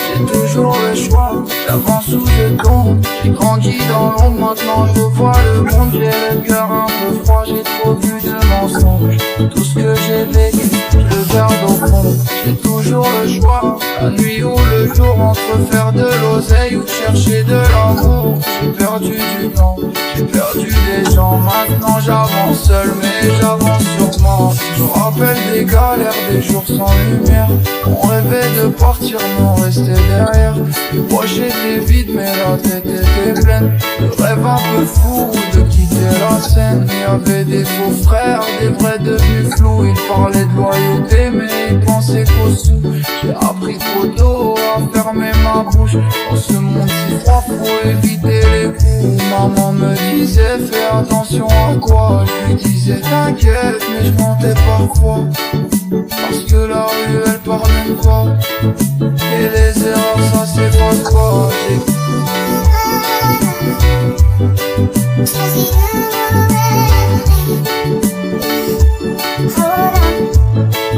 J'ai toujours le choix, j'avance ou je tombe. J'ai grandi dans l'ombre, maintenant je vois le monde. J'ai le cœur un peu froid, j'ai trop vu de mensonges. Tout ce que j'ai vécu, je le garde au fond. J'ai toujours le choix, la nuit ou le jour, entre faire de l'oseille ou chercher de l'amour. J'ai perdu du temps, j'ai perdu des gens. Maintenant j'avance seul, mais j'avance sûrement. Je me rappelle des galères, des jours sans lumière. On rêvait de partir, mais on restait derrière. Les poches étaient vides, mais la tête était pleine. Le rêve un peu fou de quitter la scène. Il y avait des faux frères, des vrais devenus flous. Ils parlaient de loyauté, mais ils pensaient qu'au sous. J'ai appris trop tôt à fermer ma bouche. Dans ce monde si froid, faut éviter les coups. Maman me disait, fais attention à quoi. Je lui disais, t'inquiète, mais je mentais parfois. Parce que la rue elle pardonne pas. Et les erreurs ça s'efface pas.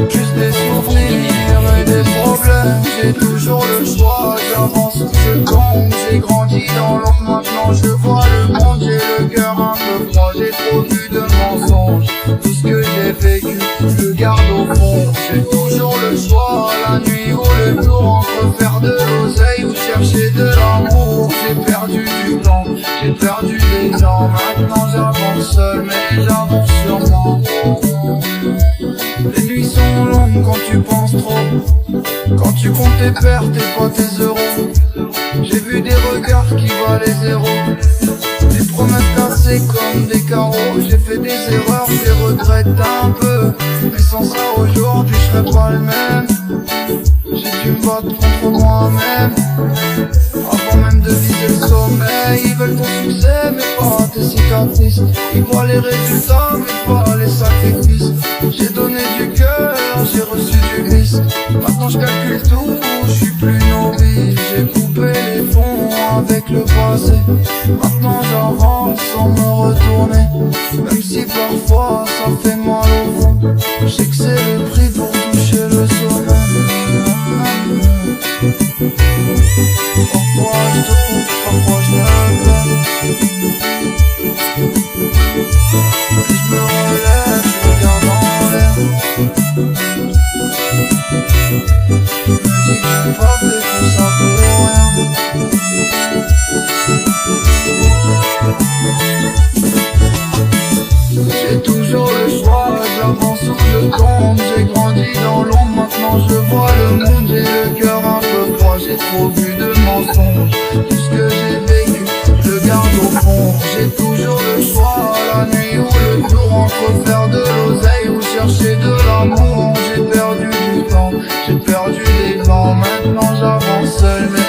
Juste des souvenirs et des problèmes. J'ai toujours le choix, j'avance ou je tombe. J'ai grandi dans l'ombre, maintenant je vois le monde. J'ai le cœur un peu froid, j'ai trop vu de mensonges. Tout ce que j'ai vécu, je le garde au fond. J'ai toujours le choix, la nuit ou le jour, entre faire de l'oseille ou chercher de l'amour. J'ai perdu du temps, j'ai perdu des gens. Maintenant j'avance seul, mais j'avance sûrement. Les nuits sont longues quand tu penses trop. Quand tu comptes tes pertes et pas tes euros. J'ai vu des regards qui valaient zéro. Des promesses cassées comme des carreaux. J'ai fait des erreurs, je les regrette un peu. Mais sans ça aujourd'hui je serais pas le même. J'ai dû me battre contre moi-même. Avant même de viser le sommeil. Ils veulent ton succès mais pas tes cicatrices. Ils voient les résultats mais pas les sacrifices. J'ai donné du cœur, j'ai reçu du vice. Maintenant je calcule tout, je suis plus nourri. J'ai coupé les fonds avec le passé. Maintenant j'avance sans me retourner. Même si parfois ça fait mal au fond. Je sais que c'est le prix pour toucher le sommet. Parfois je tombe, parfois je me plains. Je me relève, je regarde en l'air. Je me dis que j'ai pas fait tout ça pour rien. J'ai toujours le choix, j'avance ou je tombe. J'ai grandi dans l'ombre, maintenant je vois le monde. J'ai le cœur un peu froid, j'ai trop vu de mensonges. Tout ce que j'ai vécu, je le garde au fond. J'ai toujours le choix, la nuit ou le jour, entre faire de l'oseille ou chercher de l'amour. J'ai perdu du temps, j'ai perdu des gens. Maintenant j'avance seul mais